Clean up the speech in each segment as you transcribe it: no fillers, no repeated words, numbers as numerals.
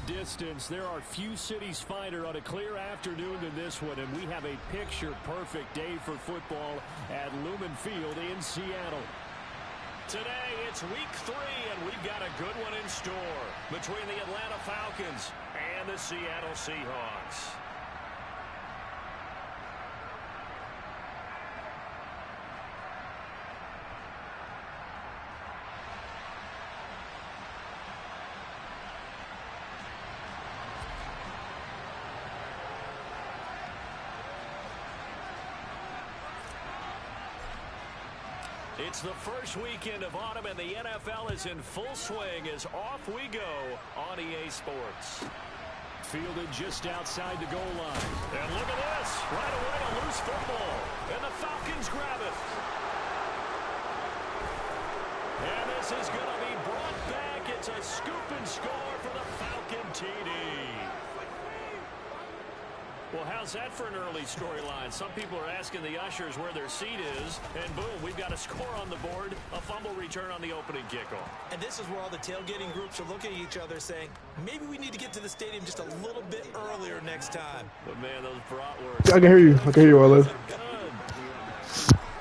distance, there are few cities finer on a clear afternoon than this one, and we have a picture-perfect day for football at Lumen Field in Seattle. Today, it's week 3, and we've got a good one in store between the Atlanta Falcons and the Seattle Seahawks. It's the first weekend of autumn, and the NFL is in full swing as off we go on EA Sports. Fielded just outside the goal line. And look at this. Right away, a loose football. And the Falcons grab it. And this is going to be brought back. It's a scoop and score for the Falcon TD. Well, how's that for an early storyline? Some people are asking the ushers where their seat is, and boom, we've got a score on the board, a fumble return on the opening kickoff. And this is where all the tailgating groups are looking at each other saying, maybe we need to get to the stadium just a little bit earlier next time. But man, those bratwursts. I can hear you. I can hear you, Olive.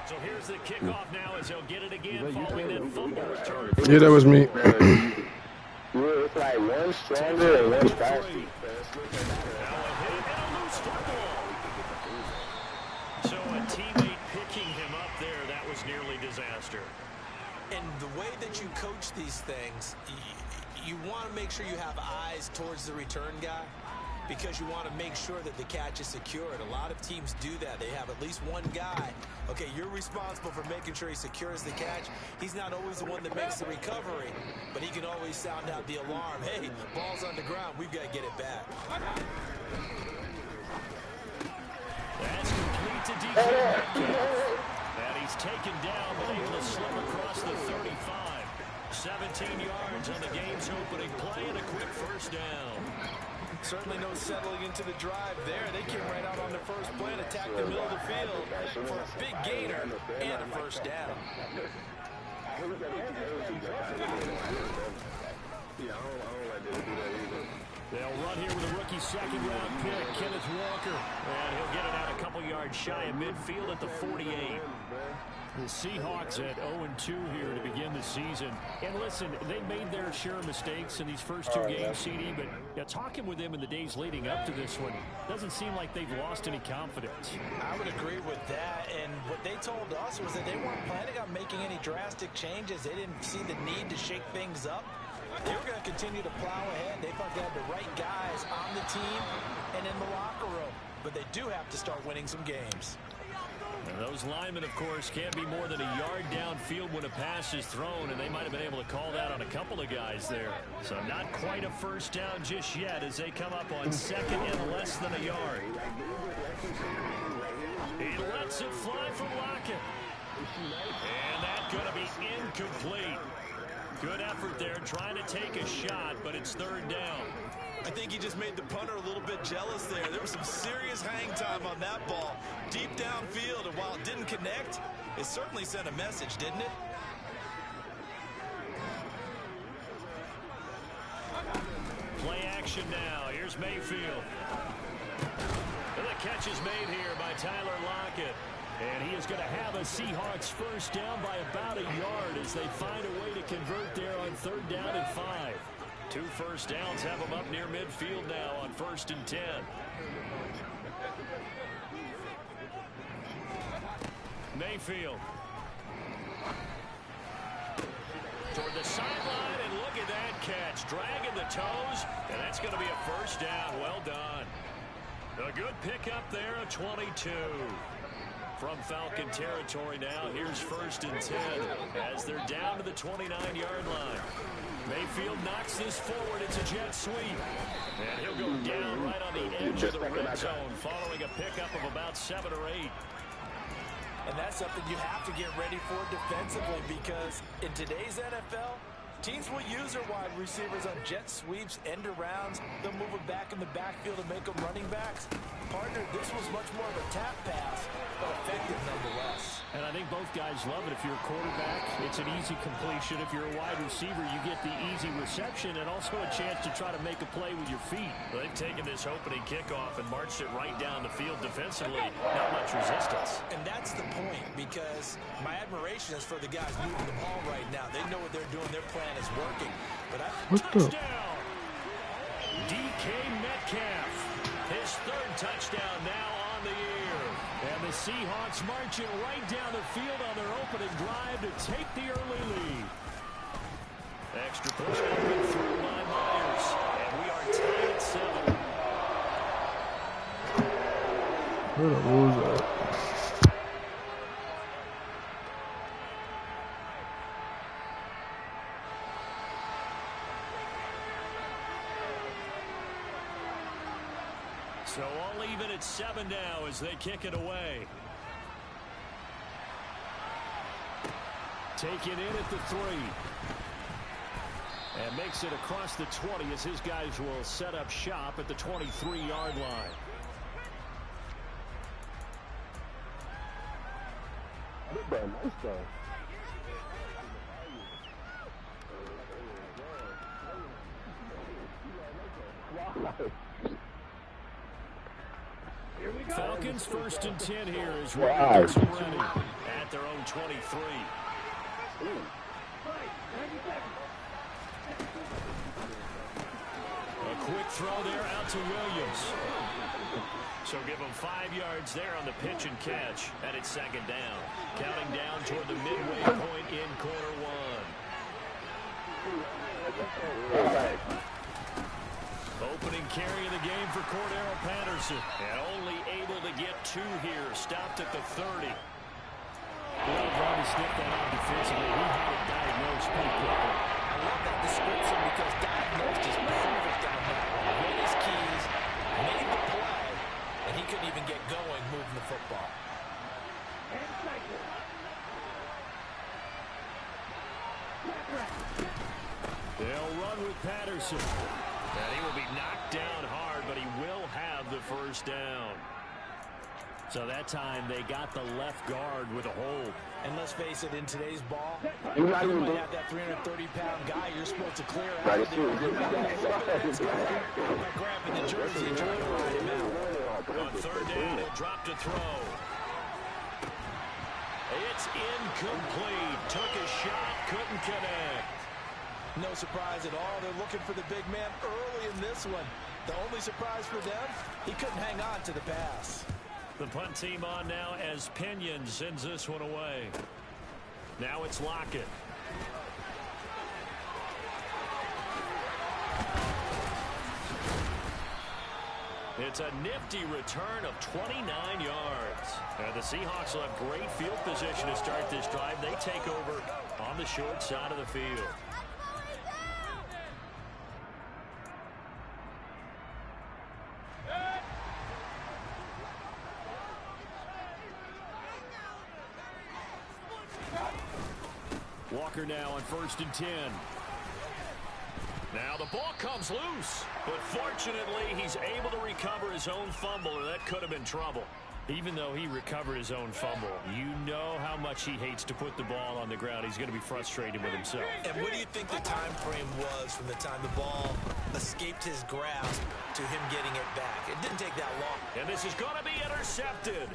So here's the kickoff now as he'll get it again following that fumble return. Yeah, that was me. It's like one stronger and one faster. So a teammate picking him up there, that was nearly disaster. And the way that you coach these things, you want to make sure you have eyes towards the return guy because you want to make sure that the catch is secured. A lot of teams do that. They have at least one guy. Okay, you're responsible for making sure he secures the catch. He's not always the one that makes the recovery, but he can always sound out the alarm. Hey, ball's on the ground. We've got to get it back. That's complete to DK Metcalf. And he's taken down, but able to slip across the 35. 17 yards on the game's opening play and a quick first down. Certainly no settling into the drive there. They came right out on the first play and attacked the middle of the field for a big gainer and a first down. They'll run here with a rookie second-round pick, Kenneth Walker. And he'll get it out a couple yards shy of midfield at the 48. The Seahawks at 0-2 here to begin the season. And listen, they made their share of mistakes in these first two games, CD, but talking with them in the days leading up to this one, doesn't seem like they've lost any confidence. I would agree with that, and what they told us was that they weren't planning on making any drastic changes. They didn't see the need to shake things up. They were going to continue to plow ahead. They thought they had the right guys on the team and in the locker room, but they do have to start winning some games. And those linemen, of course, can't be more than a yard downfield when a pass is thrown, and they might have been able to call that on a couple of guys there. So not quite a first down just yet as they come up on second and less than a yard. He lets it fly from Lockett. And that's going to be incomplete. Good effort there, trying to take a shot, but it's third down. I think he just made the punter a little bit jealous there. There was some serious hang time on that ball. Deep downfield, and while it didn't connect, it certainly sent a message, didn't it? Play action now. Here's Mayfield. And the catch is made here by Tyler Lockett. And he is going to have a Seahawks first down by about a yard as they find a way to convert there on third down and 5. 2 first downs have them up near midfield now on 1st and 10. Mayfield. Toward the sideline, and look at that catch. Dragging the toes, and that's going to be a first down. Well done. A good pickup there, a 22. From Falcon territory now, here's 1st and 10 as they're down to the 29-yard line. Mayfield knocks this forward. It's a jet sweep. And he'll go down right on the edge of the red zone following a pickup of about 7 or 8. And that's something you have to get ready for defensively because in today's NFL, teams will use their wide receivers on jet sweeps, end arounds. They'll move them back in the backfield and make them running backs. Partner, this was much more of a tap pass, but effective nonetheless. And I think think both guys love it. If you're a quarterback, it's an easy completion. If you're a wide receiver, you get the easy reception and also a chance to try to make a play with your feet. They've taken this opening kickoff and marched it right down the field defensively. Not much resistance. And that's the point, because my admiration is for the guys moving the ball right now. They know what they're doing. Their plan is working. But touchdown! DK Metcalf. His third touchdown now on the year. And the Seahawks marching right down the field on their opening drive to take the early lead. Extra push open through by Myers. And we are tied at 7. Where the rules at? So all even at 7 now as they kick it away. Take it in at the 3. And makes it across the 20 as his guys will set up shop at the 23-yard line. Falcons 1st and 10 here as Williams ready at their own 23. A quick throw there out to Williams. So give him 5 yards there on the pitch and catch, and it's 2nd down. Counting down toward the midway point in quarter 1. Opening carry of the game for Cordero Patterson. And only able to get 2 here. Stopped at the 30. Well, trying to snip that out defensively. He had it diagnosed pretty quickly. I love that description because diagnosed is perfect on that one. Hit his keys, made the play, and he couldn't even get going moving the football. They'll run with Patterson. And he will be knocked down hard, but he will have the 1st down. So that time they got the left guard with a hold. And let's face it, in today's ball, you might have that 330-pound guy you're supposed to clear out. Right, grabbing the jersey and trying to ride him out. On 3rd down, he'll drop to throw. It's incomplete. Took a shot, couldn't connect. No surprise at all. They're looking for the big man early in this one. The only surprise for them, he couldn't hang on to the pass. The punt team on now as Pinion sends this one away. Now it's Lockett. It's a nifty return of 29 yards. And the Seahawks will have great field position to start this drive. They take over on the short side of the field. Walker now on 1st and 10. Now the ball comes loose, but fortunately he's able to recover his own fumble, or that could have been trouble. Even though he recovered his own fumble, you know how much he hates to put the ball on the ground. He's going to be frustrated with himself. And what do you think the time frame was from the time the ball escaped his grasp to him getting it back? It didn't take that long. And this is going to be intercepted.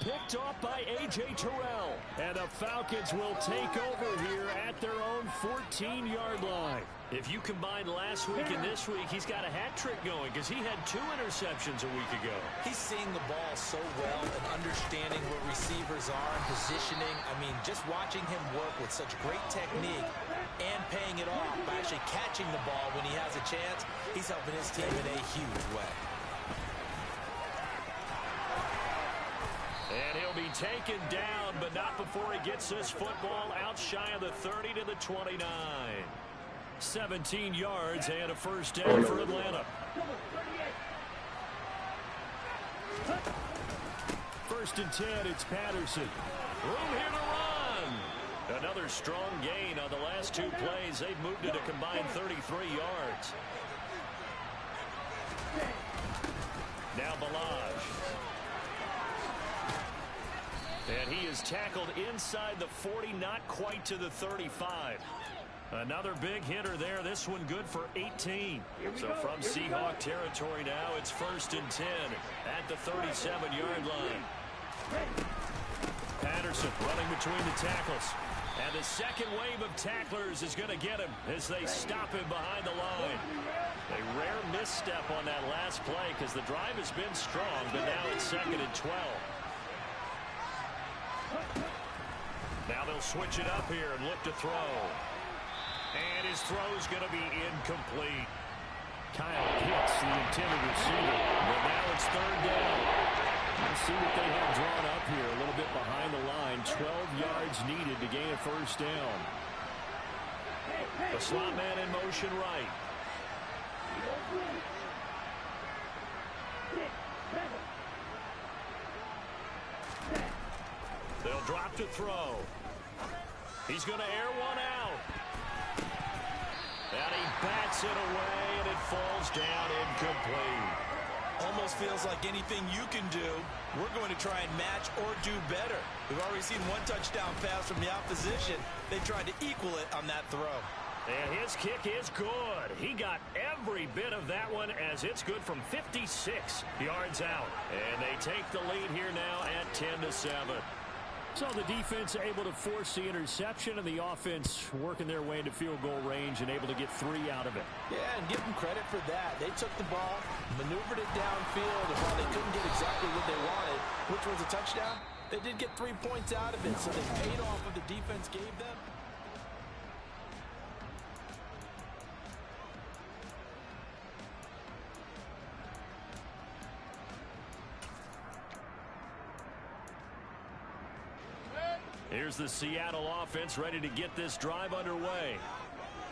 Picked off by A.J. Terrell. And the Falcons will take over here at their own 14-yard line. If you combine last week and this week, he's got a hat trick going because he had 2 interceptions a week ago. He's seeing the ball so well and understanding where receivers are and positioning. I mean, just watching him work with such great technique and paying it off by actually catching the ball when he has a chance, he's helping his team in a huge way. And he'll be taken down, but not before he gets this football out shy of the 30 to the 29. 17 yards and a 1st down for Atlanta. 1st and 10, it's Patterson. Room here to run. Another strong gain on the last 2 plays. They've moved it a combined 33 yards. Now Balaj. And he is tackled inside the 40, not quite to the 35. Another big hitter there. This one good for 18. So from Seahawk territory now, it's 1st and 10 at the 37-yard line. Patterson running between the tackles. And the second wave of tacklers is going to get him as they stop him behind the line. A rare misstep on that last play because the drive has been strong, but now it's 2nd and 12. Now they'll switch it up here and look to throw. And his throw's going to be incomplete. Kyle hits the intended receiver, but now it's 3rd down. Let's see what they have drawn up here. A little bit behind the line. 12 yards needed to gain a 1st down. The slot man in motion right. They'll drop to throw. He's going to air one out. And he bats it away, and it falls down incomplete. Almost feels like anything you can do, we're going to try and match or do better. We've already seen one touchdown pass from the opposition. They tried to equal it on that throw. And his kick is good. He got every bit of that one as it's good from 56 yards out. And they take the lead here now at 10-7. So the defense able to force the interception, and the offense working their way into field goal range and able to get 3 out of it. Yeah, and give them credit for that. They took the ball, maneuvered it downfield, and while they couldn't get exactly what they wanted, which was a touchdown, they did get 3 points out of it, so they paid off what the defense gave them. Here's the Seattle offense ready to get this drive underway.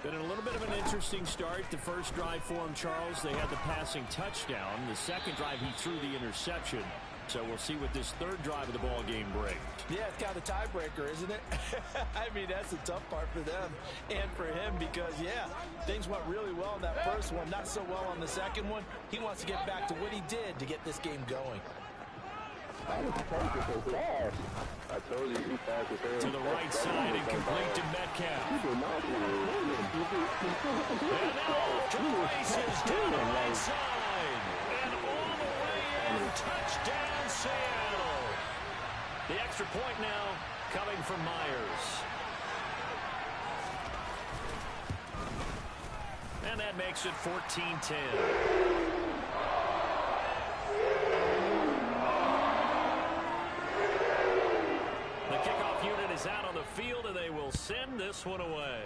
Been a little bit of an interesting start. The first drive for him, Charles, they had the passing touchdown. The second drive, he threw the interception. So we'll see what this 3rd drive of the ball game brings. Yeah, it's kind of a tiebreaker, isn't it? I mean, that's the tough part for them and for him because, yeah, things went really well in that first one, not so well on the second one. He wants to get back to what he did to get this game going. I told you he fast as hell. To the right side and complete to Metcalf. And now off to the races down the right side. And all the way in. Touchdown, Seattle. The extra point now coming from Myers. And that makes it 14-10. Out on the field, and they will send this one away.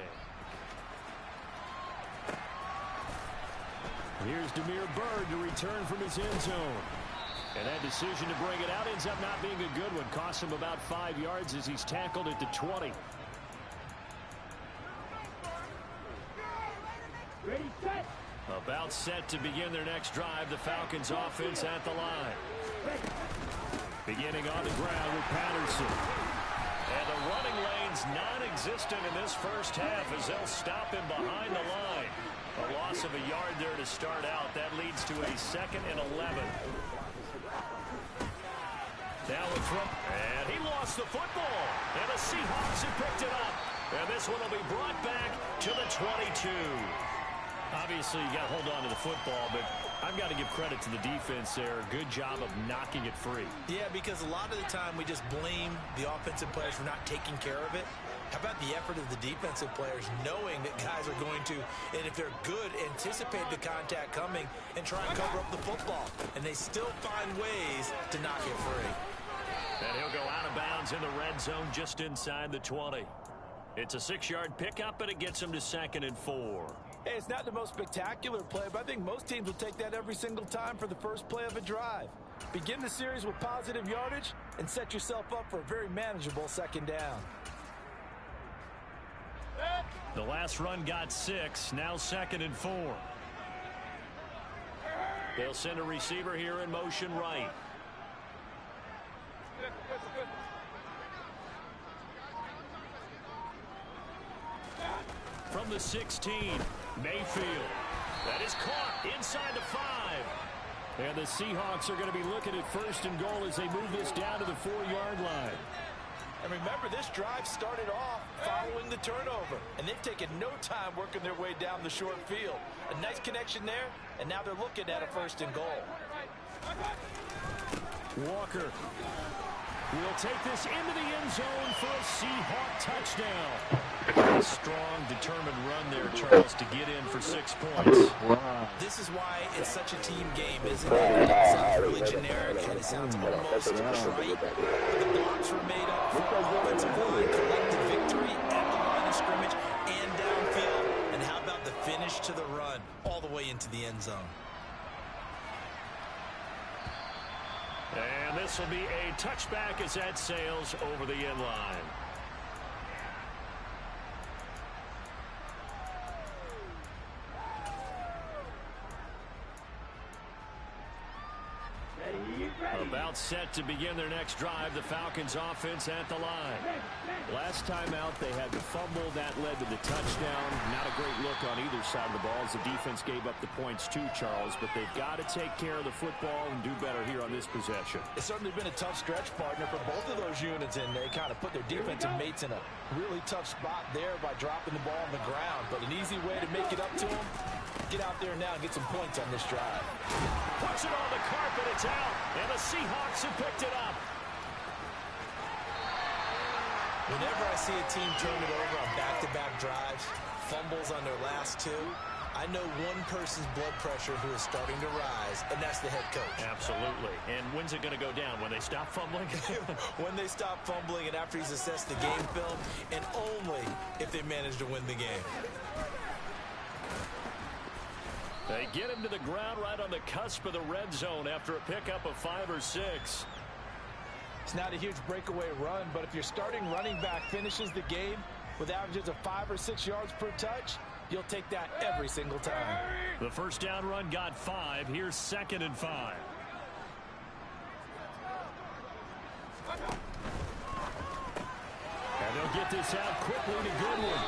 Here's Damiere Byrd to return from his end zone. And that decision to bring it out ends up not being a good one. Costs him about 5 yards as he's tackled at the 20. Ready, set. About set to begin their next drive. The Falcons offense at the line. Beginning on the ground with Patterson. And the running lane's non-existent in this first half as they'll stop him behind the line. A loss of a yard there to start out. That leads to a 2nd and 11. Now a throw. And he lost the football. And the Seahawks have picked it up. And this one will be brought back to the 22. Obviously, you got to hold on to the football, but I've got to give credit to the defense there. Good job of knocking it free. Yeah, because a lot of the time we just blame the offensive players for not taking care of it. How about the effort of the defensive players knowing that guys are going to, and if they're good, anticipate the contact coming and try and cover up the football. And they still find ways to knock it free. And he'll go out of bounds in the red zone just inside the 20. It's a 6-yard pickup, and it gets him to 2nd and 4. Hey, it's not the most spectacular play, but I think most teams will take that every single time for the first play of a drive. Begin the series with positive yardage and set yourself up for a very manageable 2nd down. The last run got 6, now 2nd and 4. They'll send a receiver here in motion right. From the 16, Mayfield. That is caught inside the 5. And the Seahawks are going to be looking at first and goal as they move this down to the 4-yard line. And remember, this drive started off following the turnover. And they've taken no time working their way down the short field. A nice connection there, and now they're looking at a first and goal. Walker will take this into the end zone for a Seahawk touchdown. A strong, determined run there, Charles, to get in for 6 points. Wow. This is why it's such a team game, isn't it? It sounds really generic, and it sounds almost trite. But the blocks were made up for offensive line, collective victory at the line of scrimmage and downfield. And how about the finish to the run all the way into the end zone? And this will be a touchback as that sails over the end line. About set to begin their next drive, the Falcons offense at the line. Last time out, they had the fumble that led to the touchdown. Not a great look on either side of the ball as the defense gave up the points too, Charles, but they've got to take care of the football and do better here on this possession. It's certainly been a tough stretch, partner, for both of those units, and they kind of put their defensive mates in a really tough spot there by dropping the ball on the ground. But an easy way to make it up to them, get out there now and get some points on this drive. Puts it on the carpet, it's out, and the Seahawks have picked it up. Whenever I see a team turn it over on back-to-back drives, fumbles on their last two, I know one person's blood pressure who is starting to rise, and that's the head coach. Absolutely. And when's it going to go down? When they stop fumbling? When they stop fumbling and after he's assessed the game film, and only if they manage to win the game. They get him to the ground right on the cusp of the red zone after a pickup of 5 or 6. It's not a huge breakaway run, but if your starting running back finishes the game with averages of 5 or 6 yards per touch, you'll take that every single time. The first down run got 5. Here's 2nd and 5. And they'll get this out quickly to Goodwin.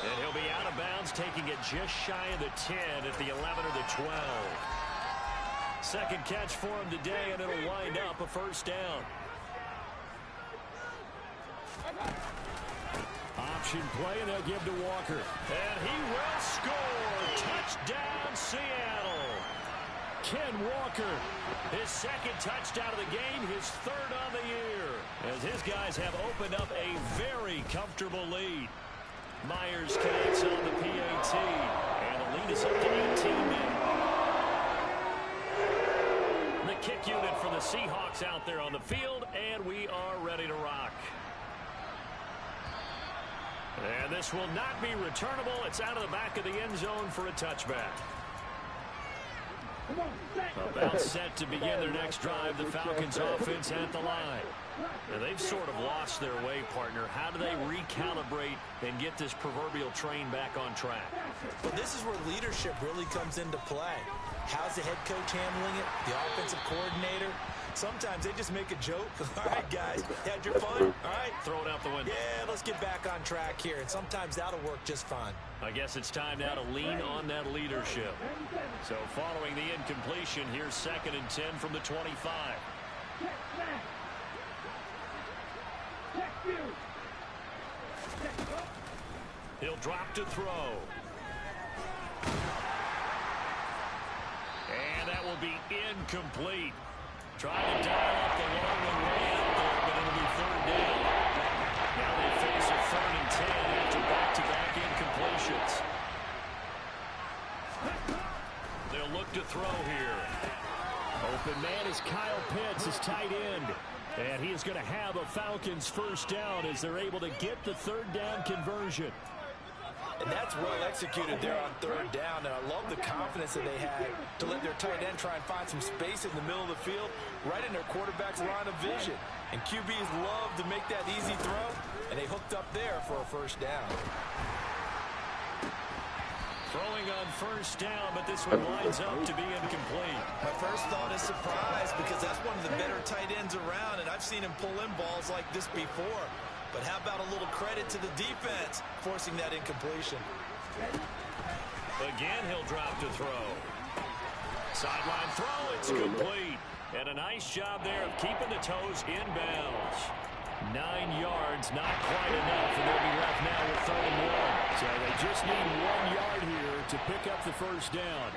And he'll be out of bounds, taking it just shy of the 10 at the 11 or the 12. Second catch for him today, and it'll wind up a first down. Option play, and they'll give to Walker. And he will score. Touchdown, Seattle. Ken Walker, his 2nd touchdown of the game, his 3rd on the year, as his guys have opened up a very comfortable lead. Myers connects on the PAT, and the lead is up to 18 now. The kick unit for the Seahawks out there on the field, and we are ready to rock. And this will not be returnable. It's out of the back of the end zone for a touchback. About set to begin their next drive, the Falcons offense at the line. Now, they've sort of lost their way, partner. How do they recalibrate and get this proverbial train back on track? Well, this is where leadership really comes into play. How's the head coach handling it? The offensive coordinator? Sometimes they just make a joke. All right, guys, had your fun? All right. Throw it out the window. Yeah, let's get back on track here. And sometimes that'll work just fine. I guess it's time now to lean on that leadership. So following the incompletion, here's 2nd and 10 from the 25. He'll drop to throw. And that will be incomplete. Trying to dial up the long way out there, but it'll be 3rd down. Now they face a 3rd and 10 after back-to-back incompletions. They'll look to throw here. Open man is Kyle Pitts, his tight end. And he is going to have a Falcons first down as they're able to get the 3rd down conversion. And that's well executed there on 3rd down. And I love the confidence that they had to let their tight end try and find some space in the middle of the field, right in their quarterback's line of vision. And QBs love to make that easy throw, and they hooked up there for a first down. Throwing on first down, but this one winds up to be incomplete. My first thought is surprise, because that's one of the better tight ends around, and I've seen him pull in balls like this before. But how about a little credit to the defense forcing that incompletion? Again, he'll drop to throw. Sideline throw, it's complete. And a nice job there of keeping the toes inbounds. 9 yards, not quite enough, and they'll be left now with 3rd and 1. So they just need 1 yard here to pick up the first down.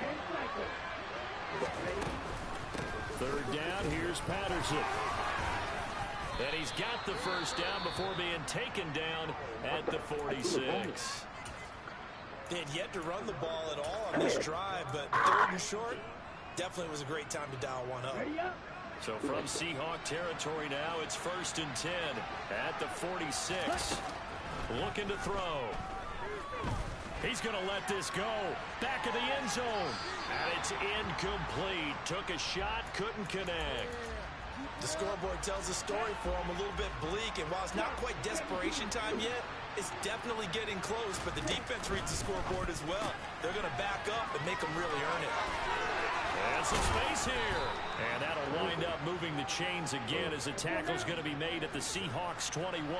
3rd down, here's Patterson. And he's got the first down before being taken down at the 46. They had yet to run the ball at all on this drive, but 3rd and short definitely was a great time to dial one up. So from Seahawk territory now, it's 1st and 10 at the 46. Looking to throw. He's going to let this go. Back of the end zone. And it's incomplete. Took a shot, couldn't connect. The scoreboard tells a story for him, a little bit bleak, and while it's not quite desperation time yet, it's definitely getting close, but the defense reads the scoreboard as well. They're going to back up and make them really earn it. And some space here. And that'll wind up moving the chains again as the tackle's going to be made at the Seahawks 21.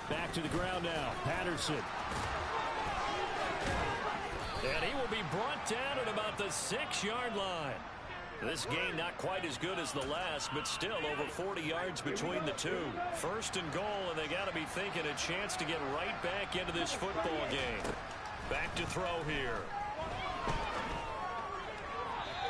Back to the ground now. Patterson. And he will be brought down at about the 6-yard line. This game not quite as good as the last, but still over 40 yards between the two. 1st and goal, and they got to be thinking a chance to get right back into this football game. Back to throw here.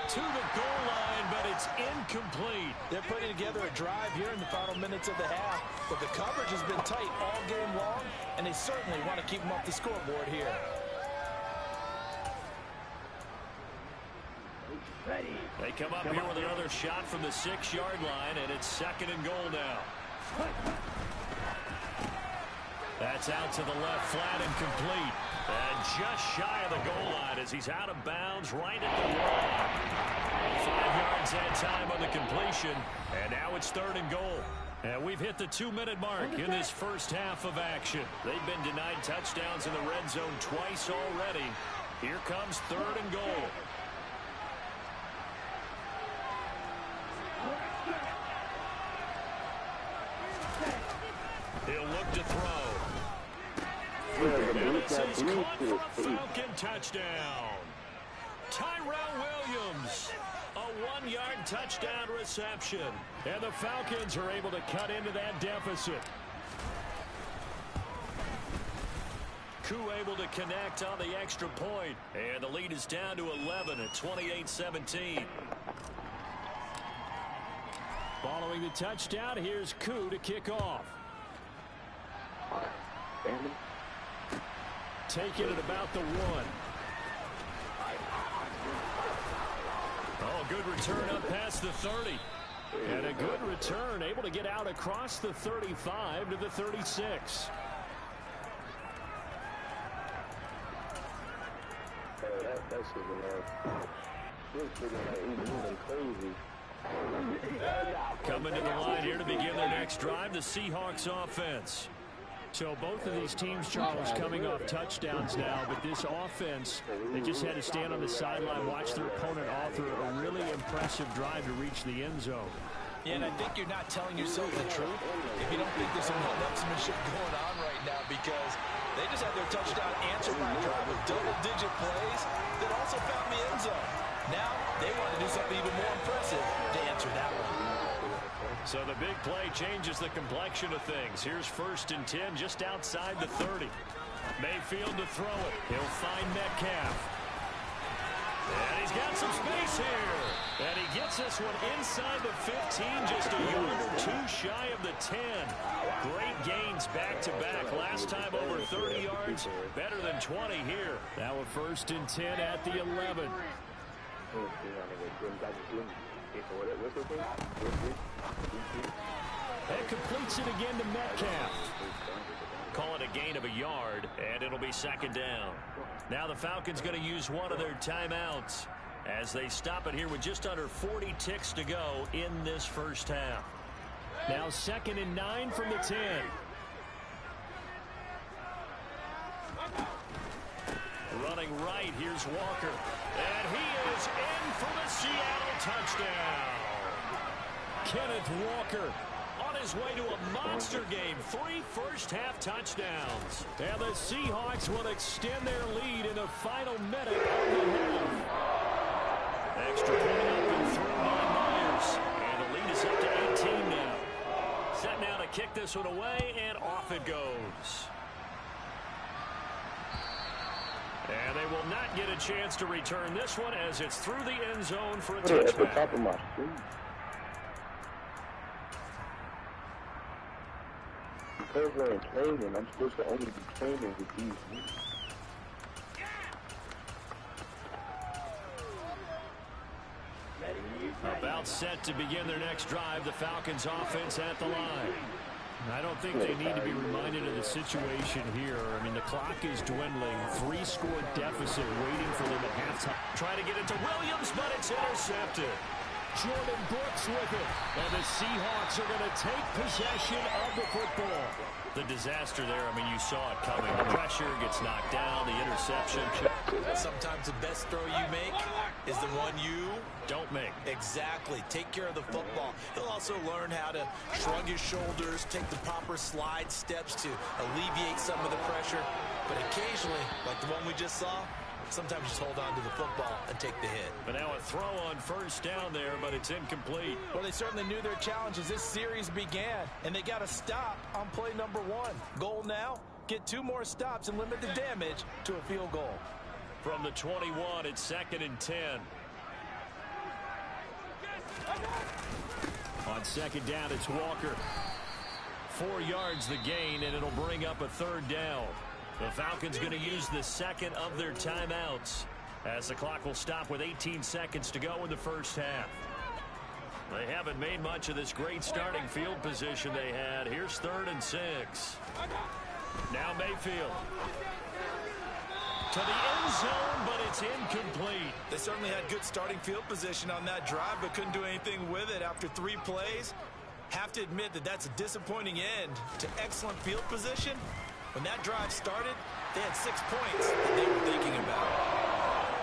To the goal line, but it's incomplete. They're putting together a drive here in the final minutes of the half, but the coverage has been tight all game long, and they certainly want to keep them off the scoreboard here. They come up here with another shot from the 6-yard line, and it's 2nd and goal now. That's out to the left, flat and complete. And just shy of the goal line as he's out of bounds right at the line. 5 yards that time on the completion, and now it's 3rd and goal. And we've hit the 2-minute mark in this first half of action. They've been denied touchdowns in the red zone twice already. Here comes 3rd and goal. He'll look to throw. And this is caught for a Falcon touchdown. Tyrell Williams, a 1-yard touchdown reception. And the Falcons are able to cut into that deficit. Koo able to connect on the extra point. And the lead is down to 11 at 28-17. Following the touchdown, here's Koo to kick off. Take it at about the 1. Oh, good return up past the 30. And a good return, able to get out across the 35 to the 36. Coming to the line here to begin their next drive, the Seahawks offense. So both of these teams, Charles, coming off touchdowns now, but this offense, they just had to stand on the sideline, watch their opponent author a really impressive drive to reach the end zone. Yeah, and I think you're not telling yourself the truth if you don't think there's some one-upsmanship going on right now, because they just had their touchdown answered by a drive with double-digit plays that also found the end zone. Now they want to do something even more impressive to answer that one. So the big play changes the complexion of things. Here's 1st and 10 just outside the 30. Mayfield to throw it. He'll find Metcalf. And he's got some space here. And he gets this one inside the 15, just a yard or 2 shy of the 10. Great gains back-to-back. Last time over 30 yards, better than 20 here. Now a 1st and 10 at the 11. And completes it again to Metcalf. Call it a gain of a yard, and it'll be 2nd down. Now the Falcons going to use one of their timeouts as they stop it here with just under 40 ticks to go in this first half. Now 2nd and 9 from the 10. Running right, here's Walker. And he is in for the Seattle touchdown. Kenneth Walker on his way to a monster game. 3 first-half touchdowns. And the Seahawks will extend their lead in the final minute of the half. Extra point up and through by Myers. And the lead is up to 18 now. Set now to kick this one away, and off it goes. And they will not get a chance to return this one as it's through the end zone for a touchdown. At the top of my screen. Because we're in training, I'm supposed to only be training with these. About set to begin their next drive, the Falcons offense at the line. I don't think they need to be reminded of the situation here. I mean, the clock is dwindling. 3-score deficit waiting for them at halftime. Trying to get it to Williams, but it's intercepted. Jordan Brooks with it. And the Seahawks are going to take possession of the football. The disaster there, I mean, you saw it coming. The pressure gets knocked down, the interception. Sometimes the best throw you make is the one you don't make. Exactly. Take care of the football. He'll also learn how to shrug his shoulders, take the proper slide steps to alleviate some of the pressure. But occasionally, like the one we just saw, sometimes just hold on to the football and take the hit. But now a throw on first down there, but it's incomplete. Well, they certainly knew their challenge as this series began, and they got to stop on play number 1. Goal now, get 2 more stops and limit the damage to a field goal. From the 21, it's 2nd and 10. On 2nd down, it's Walker. 4 yards the gain, and it'll bring up a 3rd down. The Falcons going to use the second of their timeouts as the clock will stop with 18 seconds to go in the first half. They haven't made much of this great starting field position they had. Here's 3rd and 6. Now Mayfield. To the end zone, but it's incomplete. They certainly had good starting field position on that drive, but couldn't do anything with it after 3 plays. Have to admit that that's a disappointing end to excellent field position. When that drive started, they had 6 points that they were thinking about.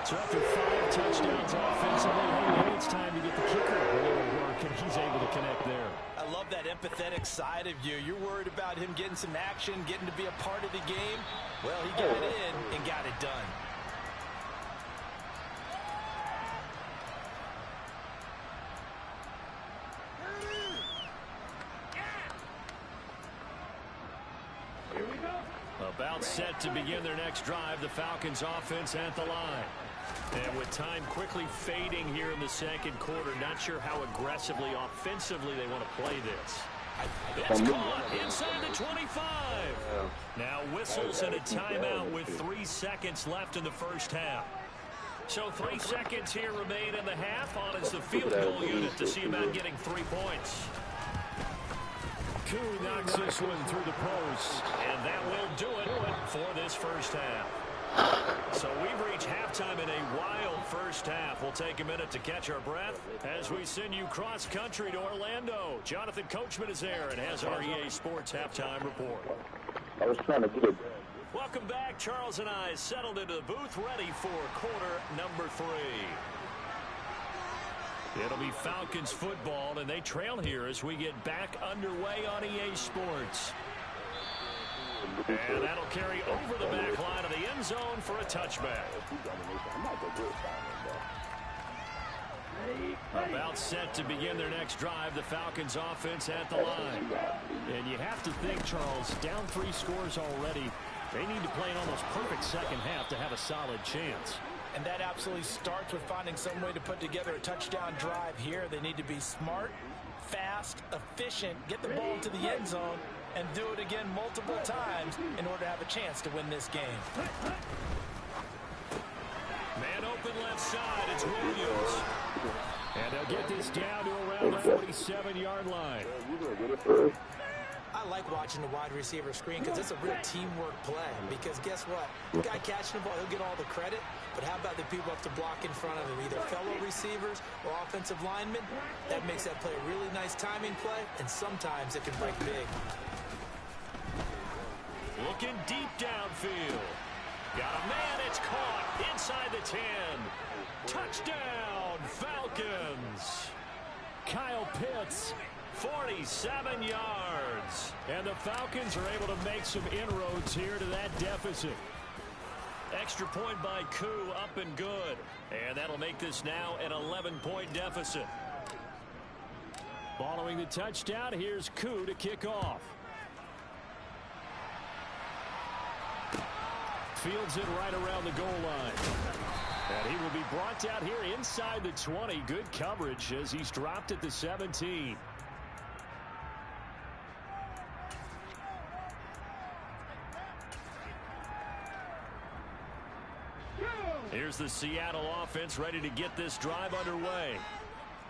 So after 5 touchdowns offensively, maybe it's time to get the kicker a little work, and he's able to connect there. I love that empathetic side of you. You're worried about him getting some action, getting to be a part of the game. Well, he got it in and got it done. About set to begin their next drive, the Falcons offense at the line. And with time quickly fading here in the 2nd quarter, not sure how aggressively, offensively they want to play this. It's caught inside the 25. Now whistles and a timeout with 3 seconds left in the first half. So 3 seconds here remain in the half on as the field goal unit to see about getting 3 points. Koo knocks this one through the post. And that will do it for this first half. So we've reached halftime in a wild first half. We'll take a minute to catch our breath as we send you cross-country to Orlando. Jonathan Coachman is there and has our EA Sports halftime report. I was trying to get it. Welcome back. Charles and I settled into the booth ready for quarter number 3. It'll be Falcons football, and they trail here as we get back underway on EA Sports. And that'll carry over the back line of the end zone for a touchback. About set to begin their next drive, the Falcons offense at the line. And you have to think, Charles, down 3 scores already. They need to play an almost perfect second half to have a solid chance. And that absolutely starts with finding some way to put together a touchdown drive here. They need to be smart, fast, efficient, get the ball to the end zone, and do it again multiple times in order to have a chance to win this game. Man open left side, it's Williams. And they'll get this down to around the 47-yard line. I like watching the wide receiver screen because it's a real teamwork play. Because guess what? The guy catching the ball, he'll get all the credit. But how about the people up to block in front of him, either fellow receivers or offensive linemen? That makes that play a really nice timing play, and sometimes it can break big. Looking deep downfield. Got a man, it's caught inside the 10. Touchdown, Falcons. Kyle Pitts. 47 yards. And the Falcons are able to make some inroads here to that deficit. Extra point by Koo, up and good. And that'll make this now an 11-point deficit. Following the touchdown, here's Koo to kick off. Fields it right around the goal line. And he will be brought down here inside the 20. Good coverage as he's dropped at the 17. Here's the Seattle offense ready to get this drive underway.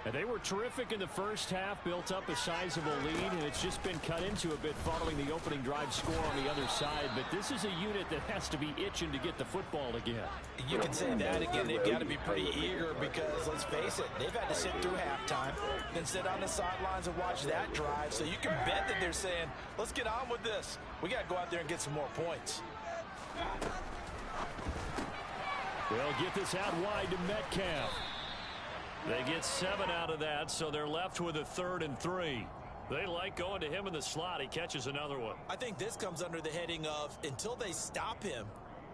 And they were terrific in the first half, built up a sizable lead, and it's just been cut into a bit following the opening drive score on the other side. But this is a unit that has to be itching to get the football again. You can say that again. They've got to be pretty eager because, let's face it, they've had to sit through halftime, then sit on the sidelines and watch that drive. So you can bet that they're saying, let's get on with this. We got to go out there and get some more points. They'll get this out wide to Metcalf. They get 7 out of that, so they're left with a 3rd and 3. They like going to him in the slot. He catches another one. I think this comes under the heading of, until they stop him,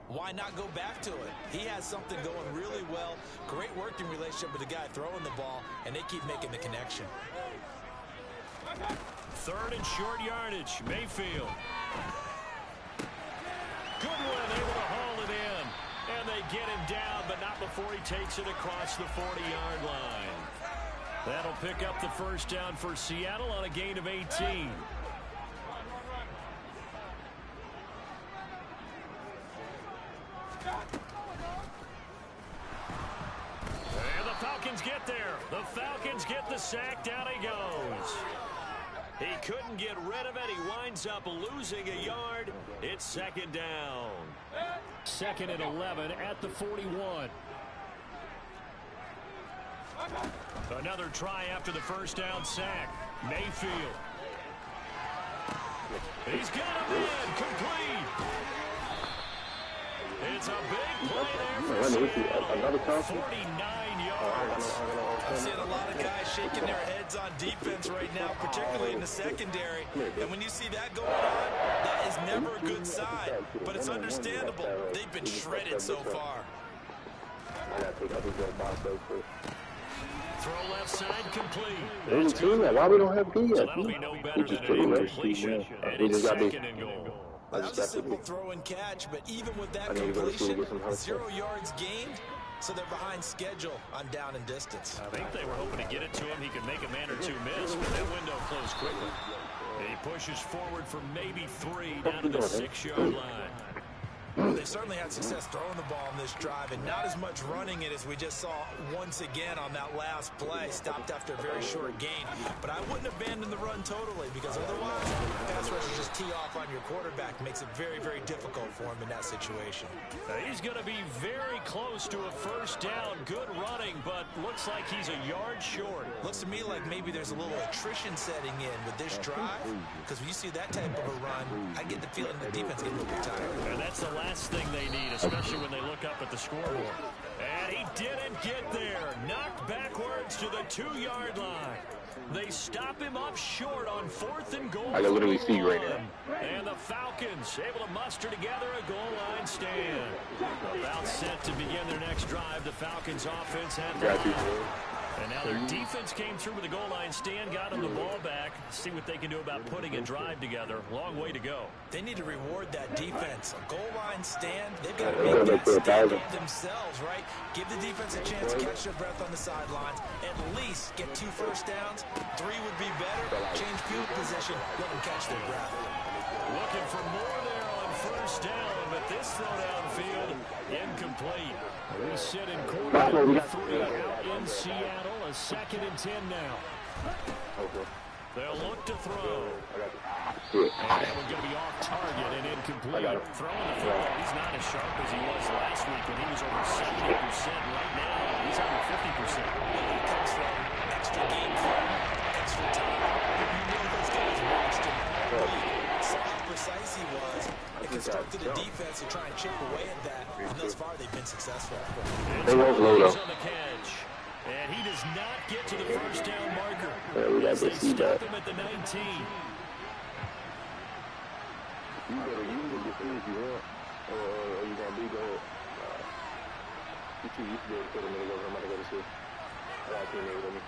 why not go back to it? He has something going really well. Great working relationship with the guy throwing the ball, and they keep making the connection. 3rd and short yardage. Mayfield. Goodwin able to haul it in. And they get him down, but not before he takes it across the 40-yard line. That'll pick up the first down for Seattle on a gain of 18. And the Falcons get there. The Falcons get the sack. Down he goes. He couldn't get rid of it. He winds up losing a yard. It's 2nd down. 2nd and 11 at the 41. Another try after the first down sack. Mayfield. He's got him in. Complete. It's a big play there for Seattle. 49 yards. I'm seeing a lot of guys shaking their heads on defense right now, particularly in the secondary. And when you see that going on, that is never a good sign. But it's understandable. They've been shredded so far. Throw left side complete. There's a team that why we don't have D So yet. that'll be no better than an incompletion. And it's 2nd and goal. That was a simple throw and catch, but even with that completion, 0 yards gained, so they're behind schedule on down and distance. I think they were hoping to get it to him. He could make a man or two miss, but that window closed quickly. He pushes forward for maybe 3 down to the 6-yard line. They certainly had success throwing the ball on this drive, and not as much running it as we just saw once again on that last play. Stopped after a very short gain. But I wouldn't abandon the run totally, because otherwise, pass rushers just tee off on your quarterback. Makes it very, very difficult for him in that situation. He's going to be very close to a first down. Good running, but looks like he's a yard short. Looks to me like maybe there's a little attrition setting in with this drive, because when you see that type of a run, I get the feeling the defense gets a little bit tired. And that's the last thing they need, especially when they look up at the scoreboard. And he didn't get there. Knocked backwards to the 2-yard line. They stop him up short on 4th and goal. I can literally see you right now. And the Falcons able to muster together a goal line stand. About set to begin their next drive. The Falcons offense had the ball. And now their defense came through with the goal line stand, got them the ball back. See what they can do about putting a drive together. Long way to go. They need to reward that defense. A goal line stand, they've got to make that stand up themselves, right? Give the defense a chance to catch their breath on the sidelines. At least get 2 first downs. 3 would be better. Change field position. Let them catch their breath. Looking for more there on first down, but this throw downfield incomplete. We sit in quarter 3 out in Seattle. A 2nd and 10 now. They'll look to throw. And that one's going to be off target and incomplete. Throwing the football, he's not as sharp as he was last week when he was over 70%. Right now, he's under 50%. It comes from extra game time, extra time. You know those guys watched him all week, saw how precise he was, and constructed a defense to try and chip away at that. And thus far, they've been successful. It's on the catch. And he does not get to the first down marker. Yeah, As they stop him at the 19. You better use it if you want. Or you gonna be good. You too used to be able to put him in the I'm gonna go to see. I got 2 niggas with me.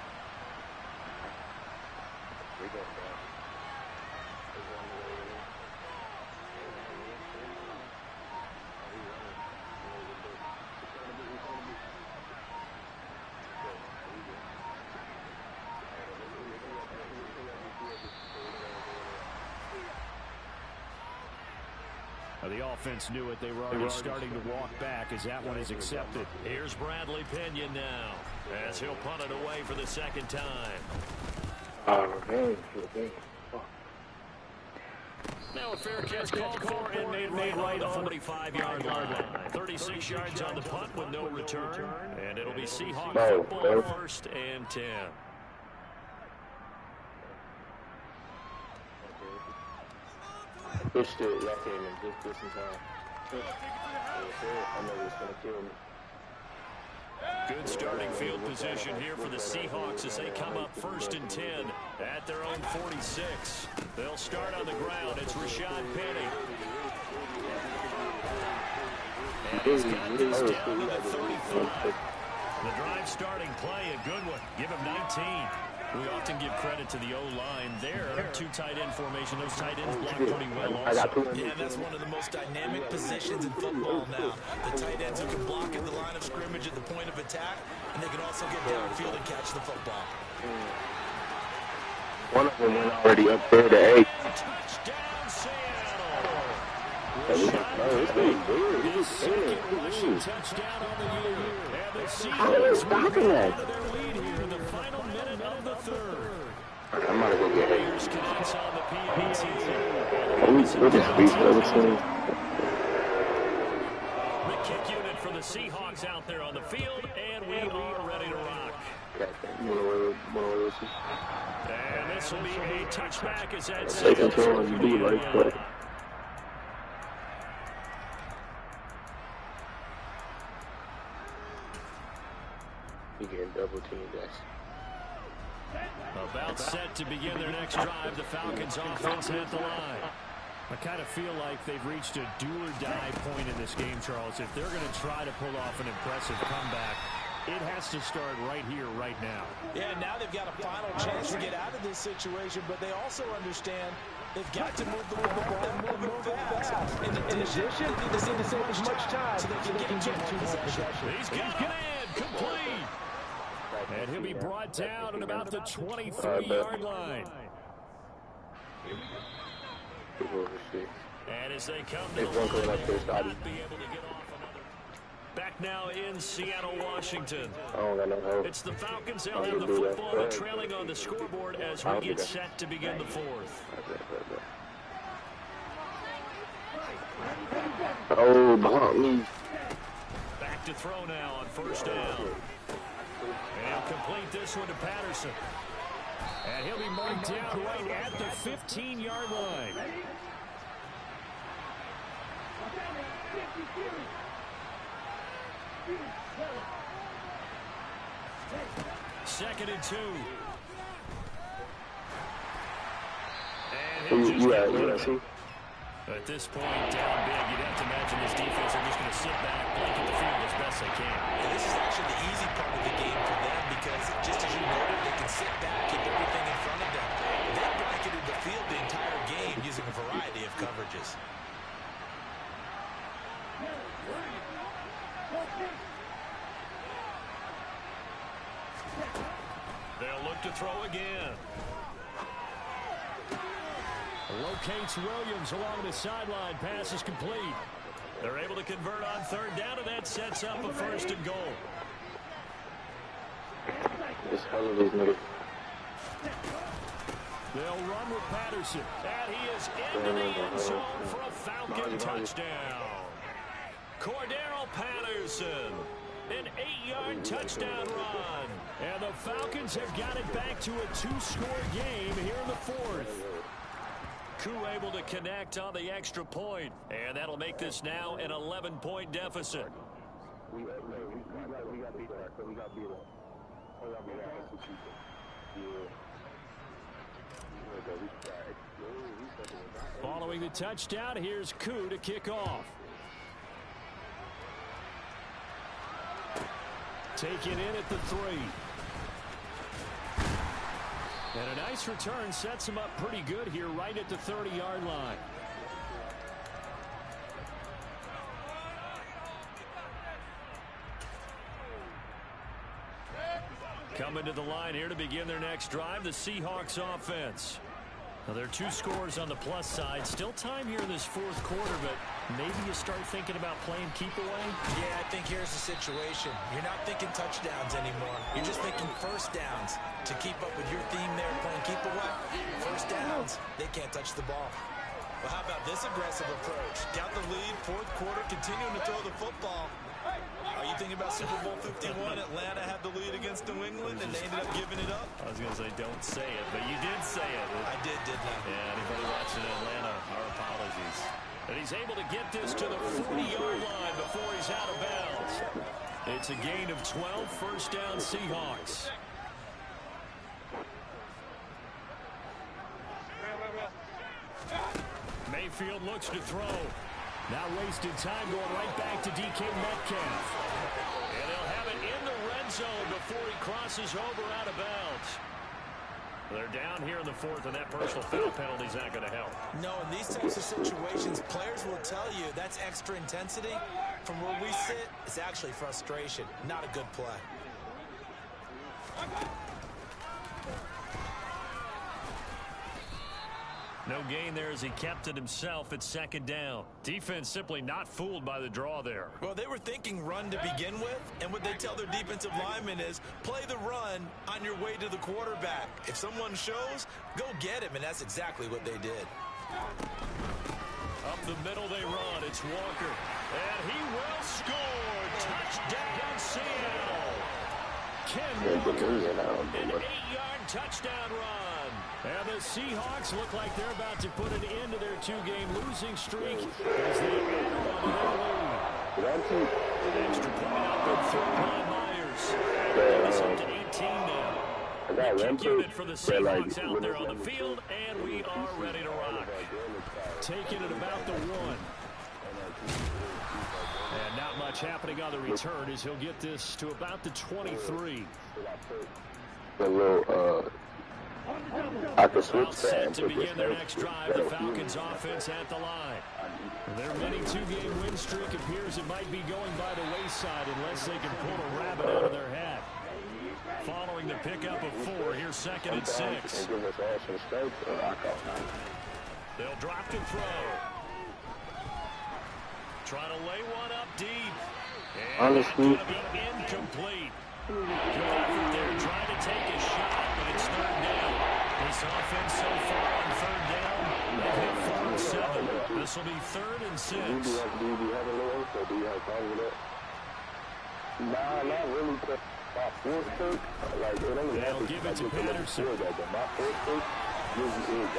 We go. The offense knew it. They were already starting to walk back as that one is accepted. Here's Bradley Pinion now, as he'll punt it away for the second time. Okay. Now a fair catch called for and made right on the 45-yard line. 36 yards on the punt with no return, and it'll be Seahawks football, 1st and 10. Pushed it, y'all came in just in time. I know it's gonna kill me. Good starting field position here for the Seahawks as they come up 1st and 10 at their own 46. They'll start on the ground. It's Rashad Penny. And he's got this down to the 35. The drive starting play, a good one. Give him 19. We often give credit to the O-line there. 2 tight end formation. Those tight ends block pretty well also. Yeah, that's one of the most dynamic positions in football now. The tight ends who can block at the line of scrimmage at the point of attack, and they can also get downfield and catch the football. One of them went already up there to 8. Touchdown, Seattle. His second rushing touchdown on the year. And the Seahawks moving out of their lead here in the final minute of the 3rd. I'm gonna go get Warriors connects on the PAT. The kick unit for the Seahawks out there on the field, and we are ready to rock. And this will be a touchback as that Seahawks. You getting double teamed, guys. About set to begin their next drive, the Falcons offense at the line. I kind of feel like they've reached a do-or-die point in this game, Charles. If they're going to try to pull off an impressive comeback, it has to start right here, right now. Yeah, now they've got a final chance to get out of this situation, but they also understand they've got to move the ball and move it fast. In addition, they need to save as much time so they can get into possession. He's got it in, complete. And he'll be brought down at about the 23-yard line. And as they come to the line, they'll not be able to get off another. Back now in Seattle, Washington. It's the Falcons. They'll have the football and trailing on the scoreboard as we get set to begin the 4th. Oh, behind me. Back to throw now on 1st down. And complete this one to Patterson. And he'll be marked down right at the 15-yard line. Second and 2. You At this point, down big, you'd have to imagine this defense are just going to sit back, blanket the field as best they can. Yeah, this is actually the easy part of the game for them because, just as you noted, they can sit back, keep everything in front of them. They blanketed the field the entire game using a variety of coverages. They'll look to throw again. Locates Williams along the sideline. Pass is complete. They're able to convert on 3rd down, and that sets up a 1st and goal. They'll run with Patterson. And he is into the end zone for a Falcon touchdown. Cordero Patterson, an 8-yard touchdown run. And the Falcons have got it back to a 2-score game here in the 4th. Koo able to connect on the extra point, and that'll make this now an 11-point deficit. Following the touchdown, here's Koo to kick off. Taken in at the 3. And a nice return sets him up pretty good here right at the 30-yard line. Coming to the line here to begin their next drive, the Seahawks offense. Now, there are 2 scores on the plus side. Still time here in this 4th quarter, but maybe you start thinking about playing keep away? Yeah, I think here's the situation. You're not thinking touchdowns anymore. You're just thinking first downs. To keep up with your theme there, playing keep away, first downs, they can't touch the ball. Well, how about this aggressive approach? Got the lead, 4th quarter, continuing to throw the football. Are you thinking about Super Bowl 51? Atlanta had the lead against New England, and they ended up giving it up? I was going to say, don't say it, but you did say it. I did, didn't I? Yeah, anybody watching Atlanta, our apologies. And he's able to get this to the 40-yard line before he's out of bounds. It's a gain of 12, first down Seahawks. Mayfield looks to throw. Now wasted time going right back to DK Metcalf. And they'll have it in the red zone before he crosses over out of bounds. They're down here in the 4th, and that personal foul penalty is not going to help. No, in these types of situations, players will tell you that's extra intensity. From where we sit, it's actually frustration, not a good play. No gain there as he kept it himself at 2nd down. Defense simply not fooled by the draw there. Well, they were thinking run to begin with, and what they tell their defensive linemen is play the run on your way to the quarterback. If someone shows, go get him, and that's exactly what they did. Up the middle they run. It's Walker. And he will score. Touchdown, Seattle. Ken Walker, an 8-yard touchdown run. And the Seahawks look like they're about to put an end to their 2-game losing streak as they add on to their lead. Extra point up in 3rd by Myers. It's up to 18 now. Kick unit for the Seahawks out there on the field, and we are ready to rock. Taking it about the 1. And not much happening on the return as he'll get this to about the 23. Switch set to begin their next drive. The Falcons offense at the line. Their mini 2-game win streak appears it might be going by the wayside unless they can pull a rabbit out of their hat. Following the pickup of 4, here's 2nd and 6. They'll drop to throw. Trying to lay one up deep. And it's going to be incomplete. Good effort there, trying to take a shot, but it's 3rd down. This offense so far on 3rd down, they've hit 4 and 7. This will be 3rd and 6. Do you have a little or do you have time with that? Nah, not really. My 4th pick, like, it only they'll give it to Patterson. But my 4th pick,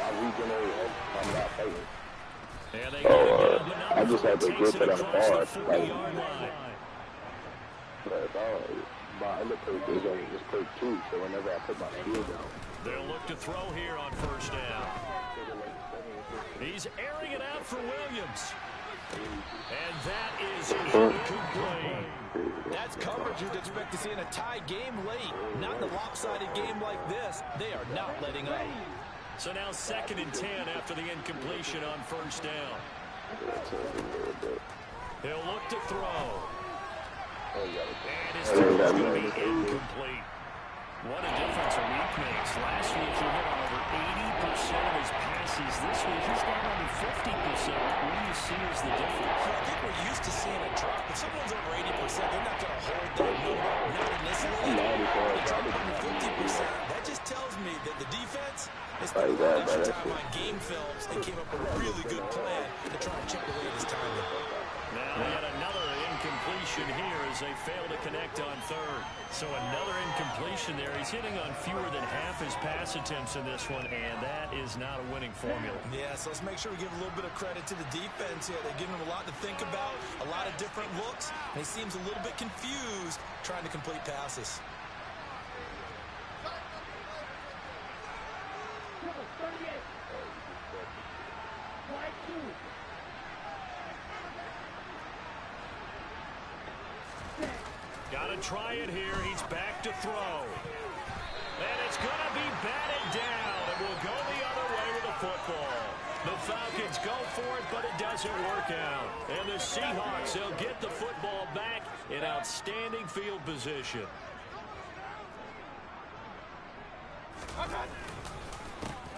I regenerate. I'm not fighting. Yeah, they down, but I just had to grip it on hard. Like, my other pick is only just pick 2, so whenever I put my shield down. They'll look to throw here on 1st down. He's airing it out for Williams. And that is incomplete. That's coverage you'd expect to see in a tie game late. Not in a lopsided game like this. They are not letting up. So now 2nd and 10 after the incompletion on 1st down. He'll look to throw. And his throw is going to be incomplete. What a difference a week makes. Last week he hit on over 80% of his passes. This week he's down only 50%. What do you see as the difference? I think we're used to seeing a drop. If someone's over 80%, they're not going to hold that number. Not in this league. They drop under 50%. That just tells me that the defense has spent a lot of extra time on game films and came up with a really good plan to try and chip away at his timing. Now yet another incompletion here as they fail to connect on 3rd. So another incompletion there. He's hitting on fewer than half his pass attempts in this one, and that is not a winning formula. Yeah, so let's make sure we give a little bit of credit to the defense here. They're giving him a lot to think about, a lot of different looks, and he seems a little bit confused trying to complete passes. Gotta try it here. He's back to throw. And it's going to be batted down. And will go the other way with the football. The Falcons go for it, but it doesn't work out. And the Seahawks, they'll get the football back in outstanding field position.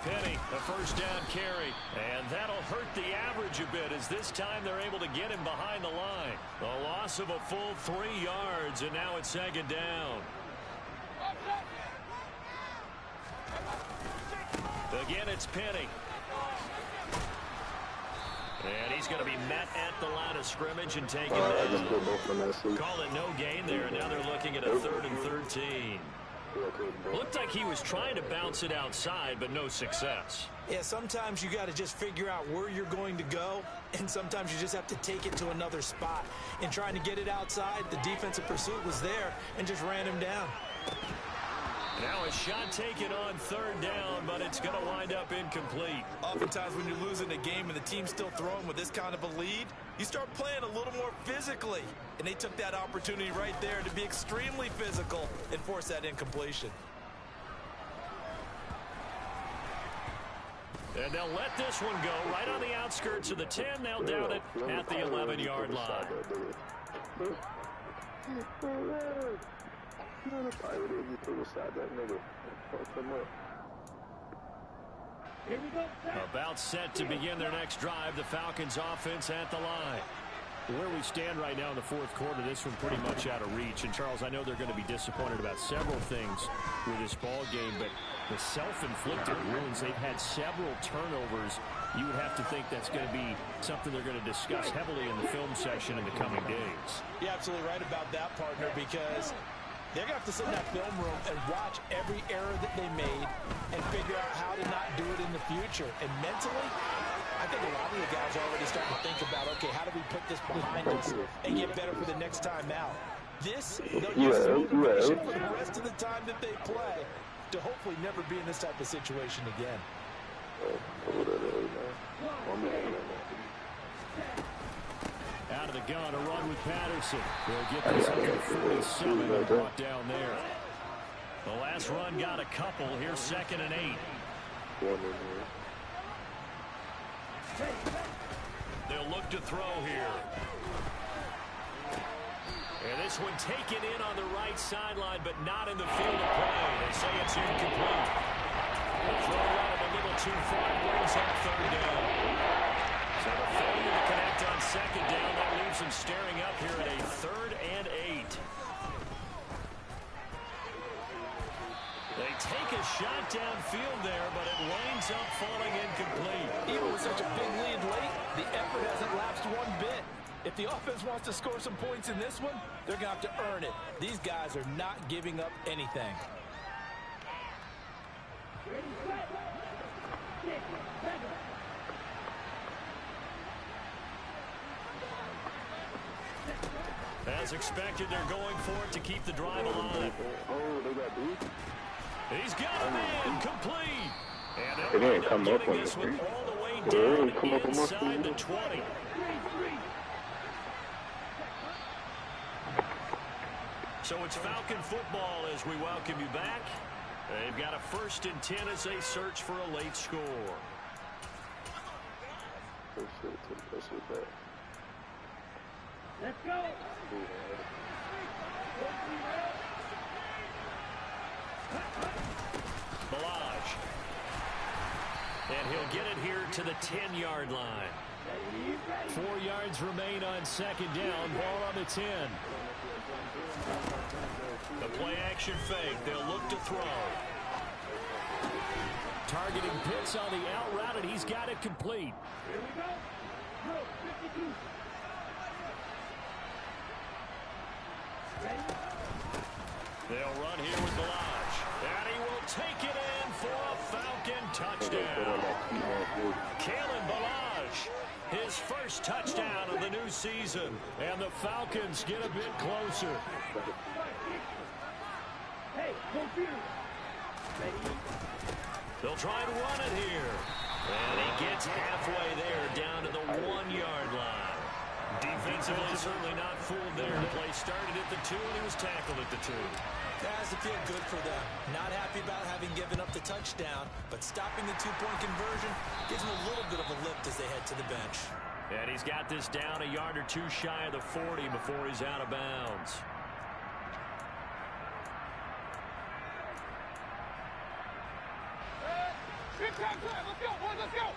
Penny, the first down carry. And that'll hurt the average a bit as this time they're able to get him behind the line. A loss of a full 3 yards, and now it's second down. Again, it's Penny. And he's going to be met at the line of scrimmage and taken down. Call it no gain there. Now they're looking at a 3rd and 13. Looked like he was trying to bounce it outside, but no success. Yeah, sometimes you got to just figure out where you're going to go, and sometimes you just have to take it to another spot. In trying to get it outside, the defensive pursuit was there and just ran him down. Now a shot taken on 3rd down, but it's going to wind up incomplete. Oftentimes when you're losing a game and the team's still throwing with this kind of a lead, you start playing a little more physically. And they took that opportunity right there to be extremely physical and force that incompletion. And they'll let this one go right on the outskirts of the 10. They'll down it at the 11-yard line. About set to begin their next drive. The Falcons offense at the line. Where we stand right now in the 4th quarter, this one pretty much out of reach. And, Charles, I know they're going to be disappointed about several things with this ball game, but the self-inflicted wounds, they've had several turnovers. You would have to think that's going to be something they're going to discuss heavily in the film session in the coming days. You're absolutely right about that, partner, because they're going to have to sit in that film room and watch every error that they made and figure out how to not do it in the future. And mentally, I think a lot of the guys are already starting to think about, okay, how do we put this behind us and get better for the next time out? This, they'll use as motivation for the rest of the time that they play to hopefully never be in this type of situation again. Out of the gun, a run with Patterson. They'll get this up to 47 and brought down there. The last run got a couple. Here's 2nd and 8. They'll look to throw here. And this one taken in on the right sideline, but not in the field of play. They say it's incomplete. The throw right a little too far brings up 3rd down. So the failure to connect on 2nd down, that leaves them staring up here at a 3rd and 8. They take a shot downfield there, but it winds up falling incomplete. Even with such a big lead late, the effort hasn't lapsed one bit. If the offense wants to score some points in this one, they're going to have to earn it. These guys are not giving up anything. As expected, they're going for it to keep the drive alive. He's got him in, complete. And they'll end up getting this one all the way down inside the 20. So it's Falcon football as we welcome you back. They've got a 1st and 10 as they search for a late score. Let's go. Balaj. And he'll get it here to the 10-yard line. 4 yards remain on 2nd down. Ball on the 10. The play-action fake. They'll look to throw. Targeting Pitts on the out route, and he's got it complete. Here we go. Go, 52. They'll run here with Balaj. And he will take it in for a Falcon touchdown. Kalen Balaj, his first touchdown of the new season. And the Falcons get a bit closer. Hey, computer. They'll try and run it here. And he gets halfway there down to the 1-yard line. Defensively, certainly not fooled there. The play started at the 2, and he was tackled at the 2. That has to feel good for them. Not happy about having given up the touchdown, but stopping the 2-point conversion gives them a little bit of a lift as they head to the bench. And he's got this down a yard or 2 shy of the 40 before he's out of bounds. Let's go, boys, let's go.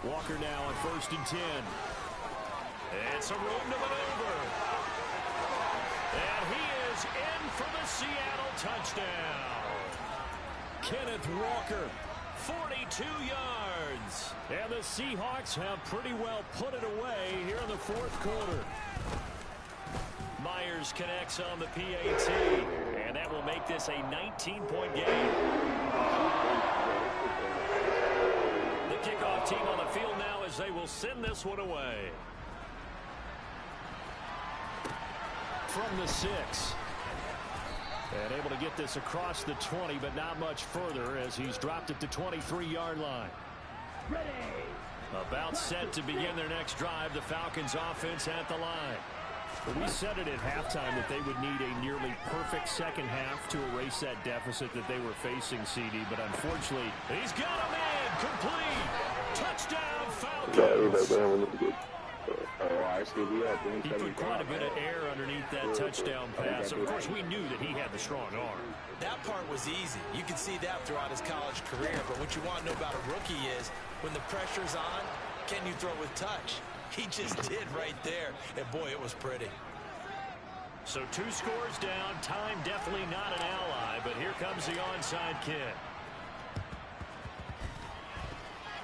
Walker now on 1st and 10. It's a room to maneuver. And he is in for the Seattle touchdown. Kenneth Walker, 42 yards. And the Seahawks have pretty well put it away here in the 4th quarter. Myers connects on the PAT, and that will make this a 19-point game. The kickoff team on the field now as they will send this one away. From the 6. And able to get this across the 20, but not much further as he's dropped it to 23-yard line. About set to begin their next drive, the Falcons offense at the line. We said it at halftime that they would need a nearly perfect second half to erase that deficit that they were facing, CD, but unfortunately, he's got him in, complete, touchdown Falcons. He put quite a bit of air underneath that touchdown pass. Of course, we knew that he had the strong arm. That part was easy. You can see that throughout his college career, but what you want to know about a rookie is when the pressure's on, can you throw with touch? He just did right there, and boy, it was pretty. So 2 scores down, time definitely not an ally, but here comes the onside kick.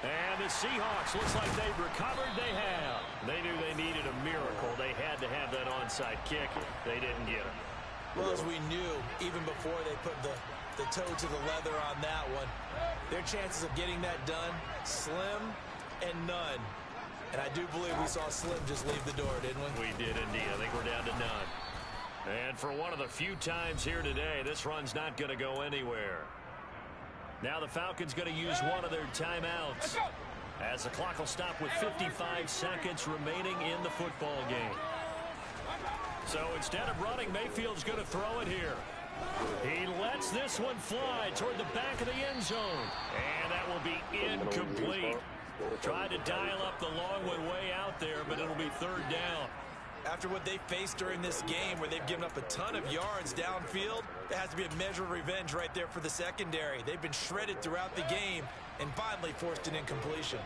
And the Seahawks, looks like they've recovered. They have. They knew they needed a miracle. They had to have that onside kick. They didn't get it. Well, as we knew, even before they put the toe to the leather on that one, their chances of getting that done, slim and none. And I do believe we saw Slim just leave the door, didn't we? We did indeed. I think we're down to none. And for one of the few times here today, this run's not going to go anywhere. Now the Falcons going to use one of their timeouts as the clock will stop with 55 seconds remaining in the football game. So instead of running, Mayfield's going to throw it here. He lets this one fly toward the back of the end zone. And that will be incomplete. Tried to dial up the long one way out there, but it'll be 3rd down. After what they faced during this game where they've given up a ton of yards downfield, there has to be a measure of revenge right there for the secondary. They've been shredded throughout the game and finally forced an incompletion.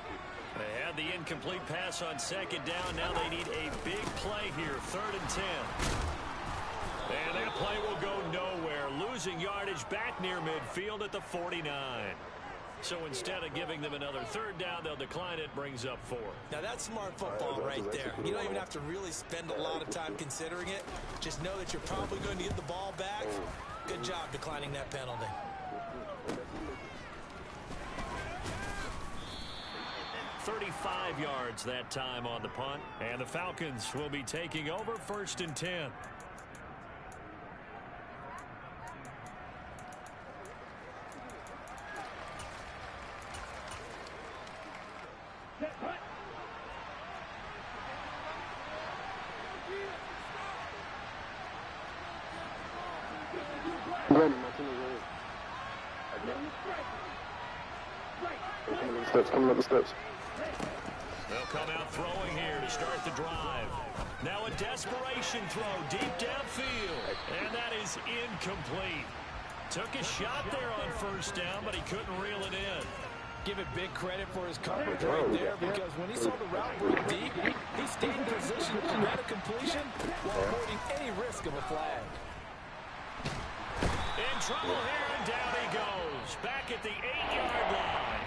They had the incomplete pass on 2nd down. Now they need a big play here, 3rd and 10. And that play will go nowhere. Losing yardage back near midfield at the 49. So instead of giving them another 3rd down, they'll decline it, brings up 4. Now that's smart football right there. You don't even have to really spend a lot of time considering it. Just know that you're probably going to get the ball back. Good job declining that penalty. $35 yards that time on the punt. And the Falcons will be taking over 1st and 10. Coming up the steps. They'll come out throwing here to start the drive. Now a desperation throw deep downfield. And that is incomplete. Took a shot there on 1st down, but he couldn't reel it in. Give it big credit for his coverage right there, because when he saw the route break deep, he stayed in position to prevent a completion while avoiding any risk of a flag. In trouble here, and down he goes. Back at the 8-yard line.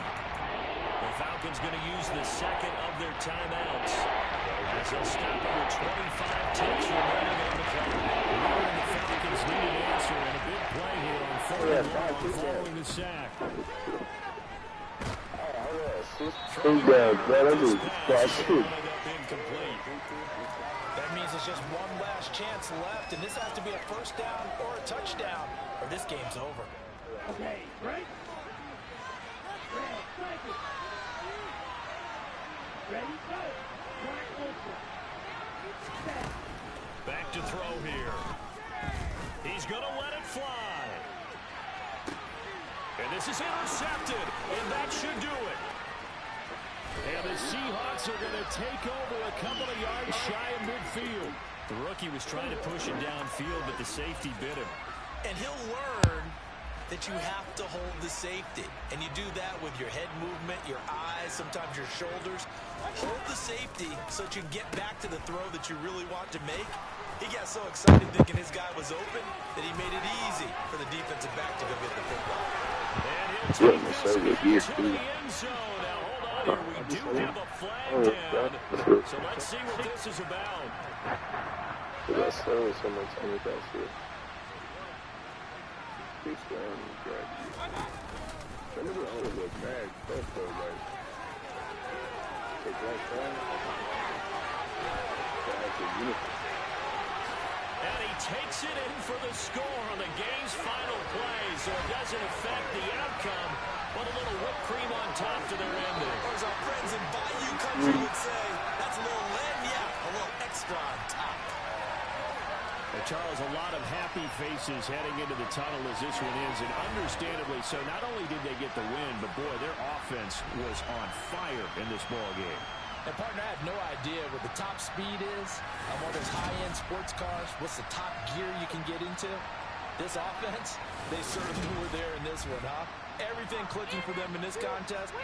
The Falcons going to use the 2nd of their timeouts as they'll stop it with 25 ticks remaining on the clock. And the Falcons need an answer and a big play here on 4th and long following the sack. That means it's just one last chance left, and this has to be a 1st down or a touchdown, or this game's over. Okay, right? Back to throw here. He's going to let it fly. And this is intercepted, and that should do it. And the Seahawks are going to take over a couple of yards shy of midfield. The rookie was trying to push him downfield, but the safety bit him. And he'll learn that you have to hold the safety. And you do that with your head movement, your eyes, sometimes your shoulders. Hold the safety so that you can get back to the throw that you really want to make. He got so excited thinking his guy was open that he made it easy for the defensive back to go get the football. And he'll take this to the end zone. Now, hold on here. We do have a flag down. So let's see what this is about. That service so much on with that shit. Big stand, grab you. That nigga always look mad tough though, like. Take that time. That's a uniform. And he takes it in for the score on the game's final play, so it doesn't affect the outcome, but a little whipped cream on top to their ending. Or as our friends in Bayou Country would say, that's a little lagniappe, a little extra on top. Well, Charles, a lot of happy faces heading into the tunnel as this one ends, and understandably so. Not only did they get the win, but boy, their offense was on fire in this ball game. And, partner, I have no idea what the top speed is on one of those high-end sports cars. What's the top gear you can get into? This offense, they certainly were there in this one, huh? Everything clicking for them in this contest.